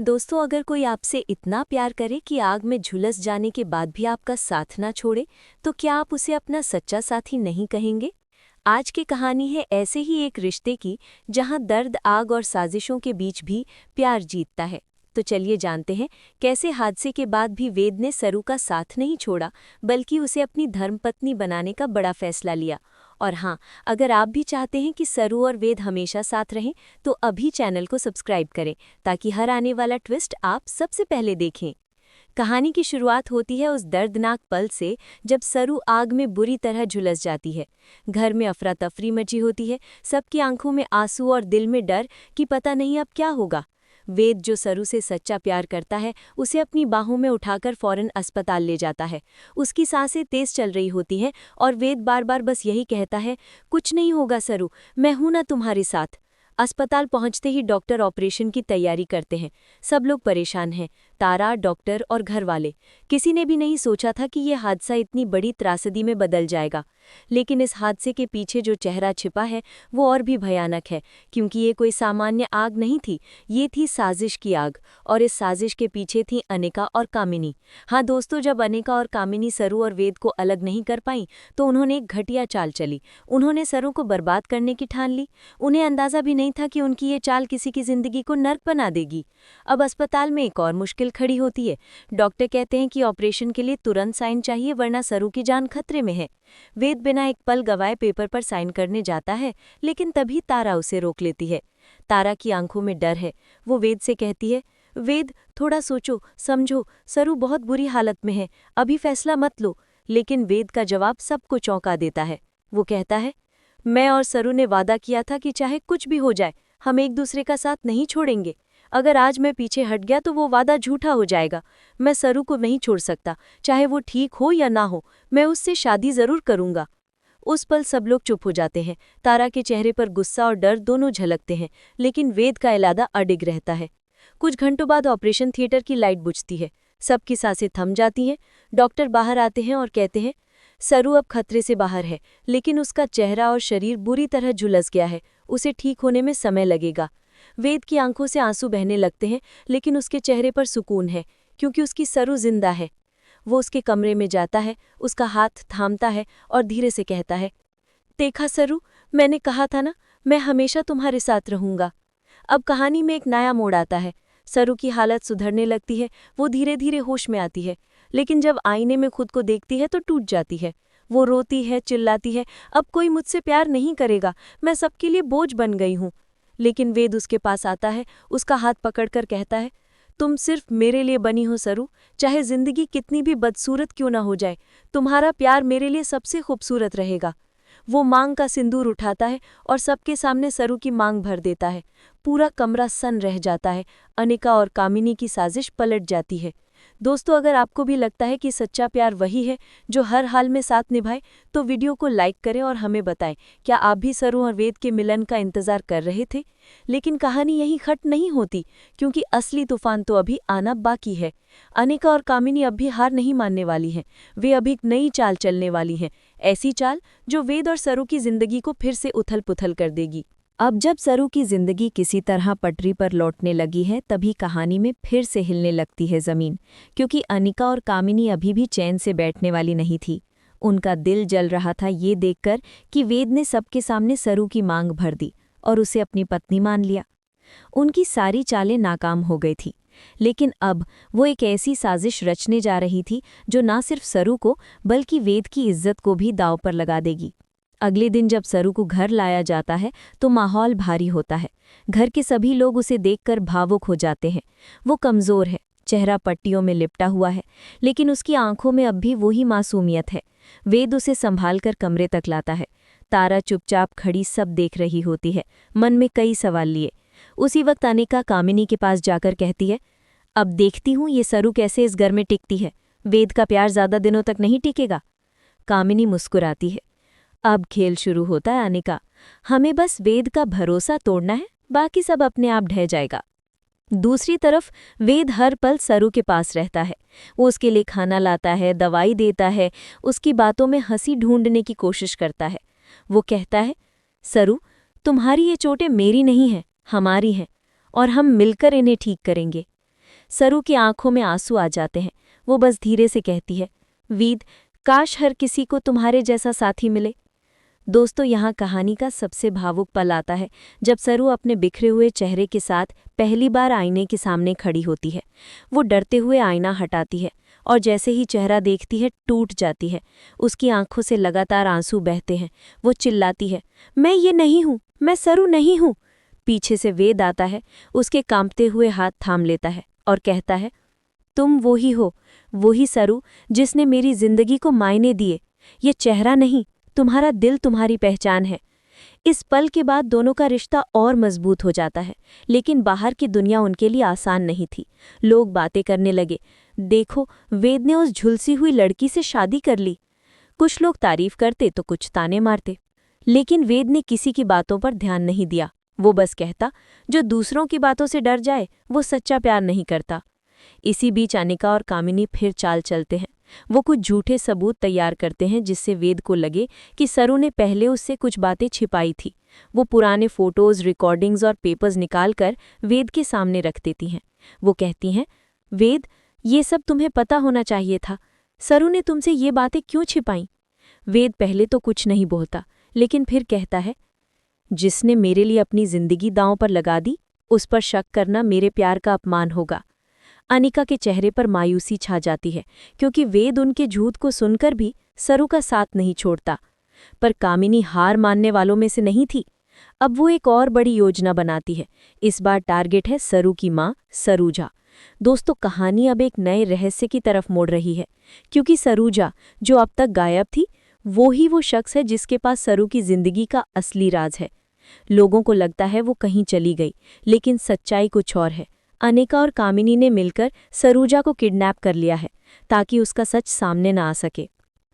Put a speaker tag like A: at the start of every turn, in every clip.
A: दोस्तों, अगर कोई आपसे इतना प्यार करे कि आग में झुलस जाने के बाद भी आपका साथ ना छोड़े, तो क्या आप उसे अपना सच्चा साथी नहीं कहेंगे? आज की कहानी है ऐसे ही एक रिश्ते की, जहां दर्द, आग और साजिशों के बीच भी प्यार जीतता है। तो चलिए जानते हैं कैसे हादसे के बाद भी वेद ने सरू का साथ नहीं छोड़ा, बल्कि उसे अपनी धर्मपत्नी बनाने का बड़ा फैसला लिया। और हाँ, अगर आप भी चाहते हैं कि सरू और वेद हमेशा साथ रहें, तो अभी चैनल को सब्सक्राइब करें, ताकि हर आने वाला ट्विस्ट आप सबसे पहले देखें। कहानी की शुरुआत होती है उस दर्दनाक पल से, जब सरू आग में बुरी तरह झुलस जाती है। घर में अफरा तफरी मची होती है, सबकी आंखों में आंसू और दिल में डर कि पता नहीं अब क्या होगा। वेद, जो सरू से सच्चा प्यार करता है, उसे अपनी बाहों में उठाकर फौरन अस्पताल ले जाता है। उसकी सांसें तेज चल रही होती हैं और वेद बार बार बस यही कहता है, कुछ नहीं होगा सरू, मैं हूं ना तुम्हारे साथ। अस्पताल पहुंचते ही डॉक्टर ऑपरेशन की तैयारी करते हैं। सब लोग परेशान हैं, तारा, डॉक्टर और घर वाले। किसी ने भी नहीं सोचा था कि ये हादसा इतनी बड़ी त्रासदी में बदल जाएगा। लेकिन इस हादसे के पीछे जो चेहरा छिपा है, वो और भी भयानक है, क्योंकि ये कोई सामान्य आग नहीं थी, ये थी साजिश की आग। और इस साजिश के पीछे थी अनिका और कामिनी। हाँ दोस्तों, जब अनिका और कामिनी सरू और वेद को अलग नहीं कर पाईं, तो उन्होंने एक घटिया चाल चली। उन्होंने सरू को बर्बाद करने की ठान ली। उन्हें अंदाजा भी नहीं था कि उनकी ये चाल किसी की जिंदगी को नर्क बना देगी। अब अस्पताल में एक और मुश्किल खड़ी होती है। डॉक्टर कहते हैं कि ऑपरेशन के लिए तुरंत साइन चाहिए, वरना सरू की जान खतरे में है। वेद बिना एक पल गवाए पेपर पर साइन करने जाता है, लेकिन तभी तारा उसे रोक लेती है। तारा की आंखों में डर है। वो वेद से कहती है, वेद, थोड़ा सोचो समझो, सरू बहुत बुरी हालत में है, अभी फैसला मत लो। लेकिन वेद का जवाब सबको चौंका देता है। वो कहता है, मैं और सरू ने वादा किया था कि चाहे कुछ भी हो जाए, हम एक दूसरे का साथ नहीं छोड़ेंगे। अगर आज मैं पीछे हट गया तो वो वादा झूठा हो जाएगा। मैं सरू को नहीं छोड़ सकता, चाहे वो ठीक हो या ना हो, मैं उससे शादी जरूर करूंगा। उस पल सब लोग चुप हो जाते हैं। तारा के चेहरे पर गुस्सा और डर दोनों झलकते हैं, लेकिन वेद का इरादा अडिग रहता है। कुछ घंटों बाद ऑपरेशन थिएटर की लाइट बुझती है। सबकी सांसें थम जाती हैं। डॉक्टर बाहर आते हैं और कहते हैं, सरू अब खतरे से बाहर है, लेकिन उसका चेहरा और शरीर बुरी तरह झुलस गया है, उसे ठीक होने में समय लगेगा। वेद की आंखों से आंसू बहने लगते हैं, लेकिन उसके चेहरे पर सुकून है, क्योंकि उसकी सरू जिंदा है। वो उसके कमरे में जाता है, उसका हाथ थामता है और धीरे से कहता है, देखा सरू, मैंने कहा था ना, मैं हमेशा तुम्हारे साथ रहूंगा। अब कहानी में एक नया मोड़ आता है। सरू की हालत सुधरने लगती है, वो धीरे धीरे होश में आती है। लेकिन जब आईने में खुद को देखती है तो टूट जाती है। वो रोती है, चिल्लाती है, अब कोई मुझसे प्यार नहीं करेगा, मैं सबके लिए बोझ बन गई हूँ। लेकिन वेद उसके पास आता है, उसका हाथ पकड़कर कहता है, तुम सिर्फ मेरे लिए बनी हो सरू, चाहे जिंदगी कितनी भी बदसूरत क्यों ना हो जाए, तुम्हारा प्यार मेरे लिए सबसे खूबसूरत रहेगा। वो मांग का सिंदूर उठाता है और सबके सामने सरू की मांग भर देता है। पूरा कमरा सन्न रह जाता है। अनिका और कामिनी की साजिश पलट जाती है। दोस्तों, अगर आपको भी लगता है कि सच्चा प्यार वही है जो हर हाल में साथ निभाए, तो वीडियो को लाइक करें और हमें बताएं, क्या आप भी सरू और वेद के मिलन का इंतजार कर रहे थे? लेकिन कहानी यहीं खत्म नहीं होती, क्योंकि असली तूफान तो अभी आना बाकी है। अनिका और कामिनी अब भी हार नहीं मानने वाली हैं। वे अभी एक नई चाल चलने वाली हैं, ऐसी चाल जो वेद और सरू की जिंदगी को फिर से उथल-पुथल कर देगी। अब जब सरू की जिंदगी किसी तरह पटरी पर लौटने लगी है, तभी कहानी में फिर से हिलने लगती है जमीन, क्योंकि अनिका और कामिनी अभी भी चैन से बैठने वाली नहीं थी। उनका दिल जल रहा था ये देखकर कि वेद ने सबके सामने सरू की मांग भर दी और उसे अपनी पत्नी मान लिया। उनकी सारी चालें नाकाम हो गई थी, लेकिन अब वो एक ऐसी साजिश रचने जा रही थी जो ना सिर्फ सरू को, बल्कि वेद की इज्जत को भी दांव पर लगा देगी। अगले दिन जब सरू को घर लाया जाता है, तो माहौल भारी होता है। घर के सभी लोग उसे देखकर भावुक हो जाते हैं। वो कमज़ोर है, चेहरा पट्टियों में लिपटा हुआ है, लेकिन उसकी आंखों में अब भी वही मासूमियत है। वेद उसे संभाल कर कमरे तक लाता है। तारा चुपचाप खड़ी सब देख रही होती है, मन में कई सवाल लिए। उसी वक्त अनिका कामिनी के पास जाकर कहती है, अब देखती हूँ ये सरू कैसे इस घर में टिकती है। वेद का प्यार ज्यादा दिनों तक नहीं टिकेगा। कामिनी मुस्कुराती है। अब खेल शुरू होता है अनिका, हमें बस वेद का भरोसा तोड़ना है, बाकी सब अपने आप ढह जाएगा। दूसरी तरफ वेद हर पल सरू के पास रहता है। वो उसके लिए खाना लाता है, दवाई देता है, उसकी बातों में हंसी ढूंढने की कोशिश करता है। वो कहता है, सरू, तुम्हारी ये चोटें मेरी नहीं हैं, हमारी हैं, और हम मिलकर इन्हें ठीक करेंगे। सरू की आंखों में आंसू आ जाते हैं। वो बस धीरे से कहती है, वेद, काश हर किसी को तुम्हारे जैसा साथी मिले। दोस्तों, यहाँ कहानी का सबसे भावुक पल आता है जब सरू अपने बिखरे हुए चेहरे के साथ पहली बार आईने के सामने खड़ी होती है। वो डरते हुए आईना हटाती है और जैसे ही चेहरा देखती है टूट जाती है। उसकी आंखों से लगातार आंसू बहते हैं। वो चिल्लाती है, मैं ये नहीं हूँ, मैं सरू नहीं हूँ। पीछे से वेद आता है, उसके कांपते हुए हाथ थाम लेता है और कहता है, तुम वही हो, वही सरू जिसने मेरी जिंदगी को मायने दिए। ये चेहरा नहीं, तुम्हारा दिल तुम्हारी पहचान है। इस पल के बाद दोनों का रिश्ता और मजबूत हो जाता है, लेकिन बाहर की दुनिया उनके लिए आसान नहीं थी। लोग बातें करने लगे, देखो वेद ने उस झुलसी हुई लड़की से शादी कर ली। कुछ लोग तारीफ करते तो कुछ ताने मारते, लेकिन वेद ने किसी की बातों पर ध्यान नहीं दिया। वो बस कहता, जो दूसरों की बातों से डर जाए वो सच्चा प्यार नहीं करता। इसी बीच अनिका और कामिनी फिर चाल चलते हैं। वो कुछ झूठे सबूत तैयार करते हैं जिससे वेद को लगे कि सरू ने पहले उससे कुछ बातें छिपाई थी। वो पुराने फोटोज, रिकॉर्डिंग्स और पेपर्स निकालकर वेद के सामने रख देती हैं। वो कहती हैं, वेद, ये सब तुम्हें पता होना चाहिए था। सरू ने तुमसे ये बातें क्यों छिपाई? वेद पहले तो कुछ नहीं बोलता, लेकिन फिर कहता है, जिसने मेरे लिए अपनी जिंदगी दांव पर लगा दी, उस पर शक करना मेरे प्यार का अपमान होगा। अनिका के चेहरे पर मायूसी छा जाती है, क्योंकि वेद उनके झूठ को सुनकर भी सरू का साथ नहीं छोड़ता। पर कामिनी हार मानने वालों में से नहीं थी। अब वो एक और बड़ी योजना बनाती है। इस बार टारगेट है सरू की माँ सरूजा। दोस्तों, कहानी अब एक नए रहस्य की तरफ मोड़ रही है, क्योंकि सरूजा, जो अब तक गायब थी, वो शख्स है जिसके पास सरू की जिंदगी का असली राज है। लोगों को लगता है वो कहीं चली गई, लेकिन सच्चाई कुछ और है। अनिका और कामिनी ने मिलकर सरूजा को किडनैप कर लिया है, ताकि उसका सच सामने न आ सके।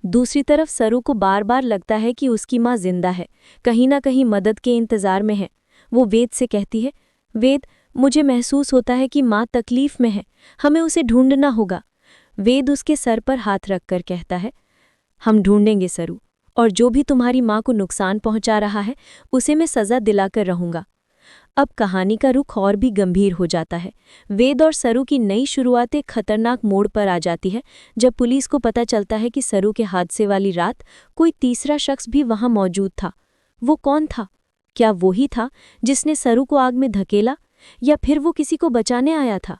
A: दूसरी तरफ सरू को बार बार लगता है कि उसकी माँ जिंदा है, कहीं ना कहीं मदद के इंतजार में है। वो वेद से कहती है, वेद, मुझे महसूस होता है कि माँ तकलीफ में है, हमें उसे ढूंढना होगा। वेद उसके सर पर हाथ रखकर कहता है, हम ढूंढेंगे सरू, और जो भी तुम्हारी माँ को नुकसान पहुंचा रहा है उसे मैं सजा दिलाकर रहूंगा। अब कहानी का रुख और भी गंभीर हो जाता है। वेद और सरू की नई शुरुआत एक खतरनाक मोड़ पर आ जाती है, जब पुलिस को पता चलता है कि सरू के हादसे वाली रात कोई तीसरा शख्स भी वहां मौजूद था। वो कौन था? क्या वही था जिसने सरू को आग में धकेला, या फिर वो किसी को बचाने आया था?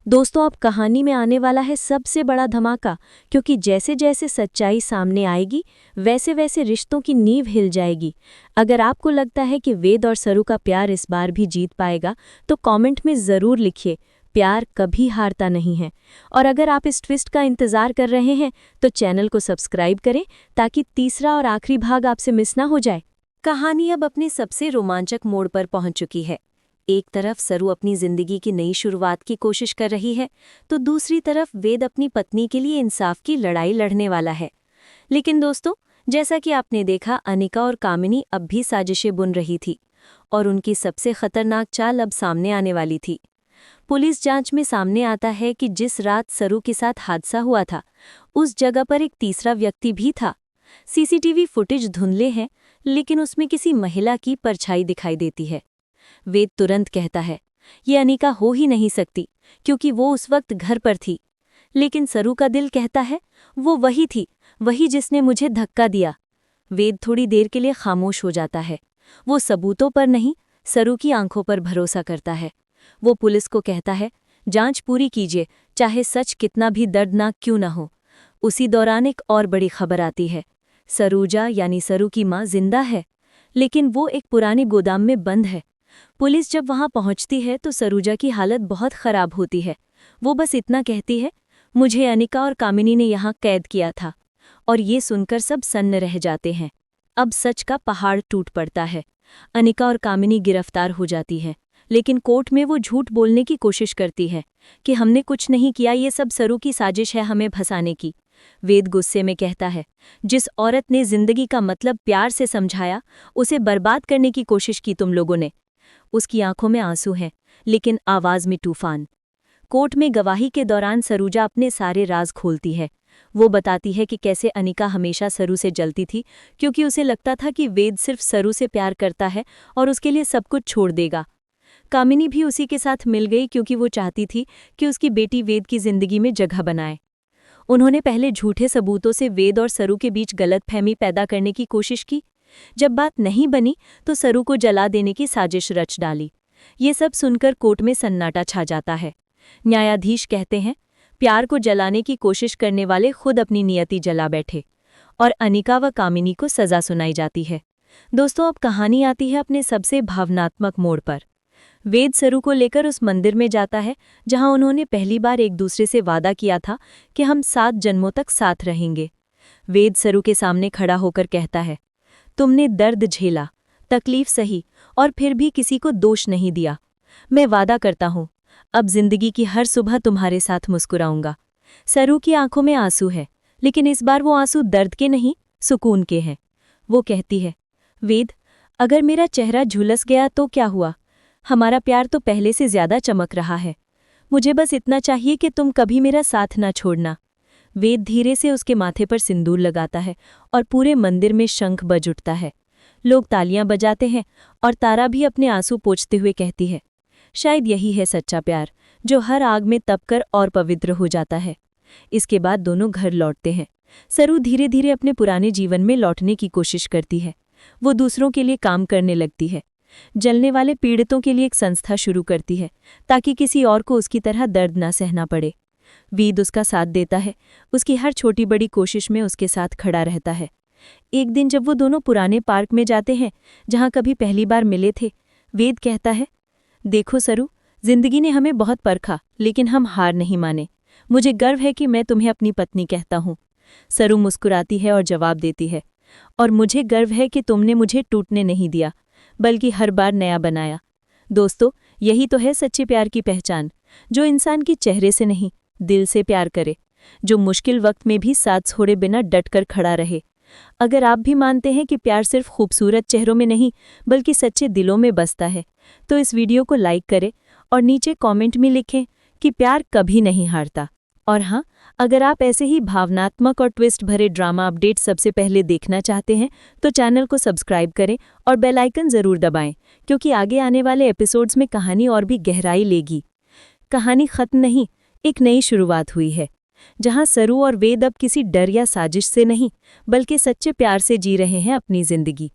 A: दोस्तों, अब कहानी में आने वाला है सबसे बड़ा धमाका, क्योंकि जैसे जैसे सच्चाई सामने आएगी वैसे वैसे रिश्तों की नींव हिल जाएगी। अगर आपको लगता है कि वेद और सरू का प्यार इस बार भी जीत पाएगा, तो कमेंट में ज़रूर लिखिए, प्यार कभी हारता नहीं है। और अगर आप इस ट्विस्ट का इंतज़ार कर रहे हैं तो चैनल को सब्सक्राइब करें, ताकि तीसरा और आखिरी भाग आपसे मिस ना हो जाए। कहानी अब अपने सबसे रोमांचक मोड़ पर पहुंच चुकी है। एक तरफ सरू अपनी जिंदगी की नई शुरुआत की कोशिश कर रही है, तो दूसरी तरफ वेद अपनी पत्नी के लिए इंसाफ की लड़ाई लड़ने वाला है। लेकिन दोस्तों, जैसा कि आपने देखा, अनिका और कामिनी अब भी साजिशें बुन रही थी, और उनकी सबसे खतरनाक चाल अब सामने आने वाली थी। पुलिस जांच में सामने आता है कि जिस रात सरू के साथ हादसा हुआ था, उस जगह पर एक तीसरा व्यक्ति भी था। सीसीटीवी फुटेज धुंधले हैं, लेकिन उसमें किसी महिला की परछाई दिखाई देती है। वेद तुरंत कहता है, ये अनिका हो ही नहीं सकती, क्योंकि वो उस वक्त घर पर थी। लेकिन सरू का दिल कहता है, वो वही थी, वही जिसने मुझे धक्का दिया। वेद थोड़ी देर के लिए खामोश हो जाता है। वो सबूतों पर नहीं, सरू की आंखों पर भरोसा करता है। वो पुलिस को कहता है, जांच पूरी कीजिए, चाहे सच कितना भी दर्दनाक क्यों न हो। उसी दौरान एक और बड़ी खबर आती है। सरूजा यानी सरू की माँ जिंदा है, लेकिन वो एक पुराने गोदाम में बंद है। पुलिस जब वहां पहुंचती है तो सरूजा की हालत बहुत खराब होती है। वो बस इतना कहती है, मुझे अनिका और कामिनी ने यहाँ कैद किया था। और ये सुनकर सब सन्न रह जाते हैं। अब सच का पहाड़ टूट पड़ता है। अनिका और कामिनी गिरफ्तार हो जाती है, लेकिन कोर्ट में वो झूठ बोलने की कोशिश करती है कि हमने कुछ नहीं किया, ये सब सरू की साजिश है हमें फंसाने की। वेद गुस्से में कहता है, जिस औरत ने जिंदगी का मतलब प्यार से समझाया, उसे बर्बाद करने की कोशिश की तुम लोगों ने। उसकी आंखों में आंसू हैं, लेकिन आवाज में तूफान। कोर्ट में गवाही के दौरान सरूजा अपने सारे राज खोलती है। वो बताती है कि कैसे अनिका हमेशा सरू से जलती थी, क्योंकि उसे लगता था कि वेद सिर्फ सरू से प्यार करता है और उसके लिए सब कुछ छोड़ देगा। कामिनी भी उसी के साथ मिल गई क्योंकि वो चाहती थी कि उसकी बेटी वेद की जिंदगी में जगह बनाए। उन्होंने पहले झूठे सबूतों से वेद और सरू के बीच गलतफहमी पैदा करने की कोशिश की। जब बात नहीं बनी तो सरू को जला देने की साजिश रच डाली। ये सब सुनकर कोर्ट में सन्नाटा छा जाता है। न्यायाधीश कहते हैं, प्यार को जलाने की कोशिश करने वाले खुद अपनी नियति जला बैठे, और अनिका व कामिनी को सजा सुनाई जाती है। दोस्तों, अब कहानी आती है अपने सबसे भावनात्मक मोड़ पर। वेद सरू को लेकर उस मंदिर में जाता है जहां उन्होंने पहली बार एक दूसरे से वादा किया था कि हम 7 जन्मों तक साथ रहेंगे। वेद सरू के सामने खड़ा होकर कहता है, तुमने दर्द झेला, तकलीफ सही और फिर भी किसी को दोष नहीं दिया। मैं वादा करता हूं, अब जिंदगी की हर सुबह तुम्हारे साथ मुस्कुराऊंगा। सरू की आंखों में आंसू है, लेकिन इस बार वो आंसू दर्द के नहीं, सुकून के हैं। वो कहती है, वेद, अगर मेरा चेहरा झुलस गया तो क्या हुआ? हमारा प्यार तो पहले से ज्यादा चमक रहा है। मुझे बस इतना चाहिए कि तुम कभी मेरा साथ ना छोड़ना। वेद धीरे से उसके माथे पर सिंदूर लगाता है और पूरे मंदिर में शंख बज उठता है। लोग तालियां बजाते हैं और तारा भी अपने आंसू पोंछते हुए कहती है, शायद यही है सच्चा प्यार, जो हर आग में तपकर और पवित्र हो जाता है। इसके बाद दोनों घर लौटते हैं। सरू धीरे धीरे अपने पुराने जीवन में लौटने की कोशिश करती है। वो दूसरों के लिए काम करने लगती है, जलने वाले पीड़ितों के लिए एक संस्था शुरू करती है ताकि किसी और को उसकी तरह दर्द न सहना पड़े। वेद उसका साथ देता है, उसकी हर छोटी बड़ी कोशिश में उसके साथ खड़ा रहता है। एक दिन जब वो दोनों पुराने पार्क में जाते हैं जहां कभी पहली बार मिले थे, वेद कहता है, देखो सरू, जिंदगी ने हमें बहुत परखा, लेकिन हम हार नहीं माने। मुझे गर्व है कि मैं तुम्हें अपनी पत्नी कहता हूँ। सरू मुस्कुराती है और जवाब देती है, और मुझे गर्व है कि तुमने मुझे टूटने नहीं दिया, बल्कि हर बार नया बनाया। दोस्तों, यही तो है सच्चे प्यार की पहचान, जो इंसान की चेहरे से नहीं, दिल से प्यार करे, जो मुश्किल वक्त में भी साथ छोड़े बिना डटकर खड़ा रहे। अगर आप भी मानते हैं कि प्यार सिर्फ खूबसूरत चेहरों में नहीं, बल्कि सच्चे दिलों में बसता है, तो इस वीडियो को लाइक करें और नीचे कमेंट में लिखें कि प्यार कभी नहीं हारता। और हाँ, अगर आप ऐसे ही भावनात्मक और ट्विस्ट भरे ड्रामा अपडेट सबसे पहले देखना चाहते हैं तो चैनल को सब्सक्राइब करें और बेल आइकन ज़रूर दबाएं, क्योंकि आगे आने वाले एपिसोड्स में कहानी और भी गहराई लेगी। कहानी खत्म नहीं, एक नई शुरुआत हुई है, जहां सरू और वेद अब किसी डर या साजिश से नहीं, बल्कि सच्चे प्यार से जी रहे हैं अपनी जिंदगी।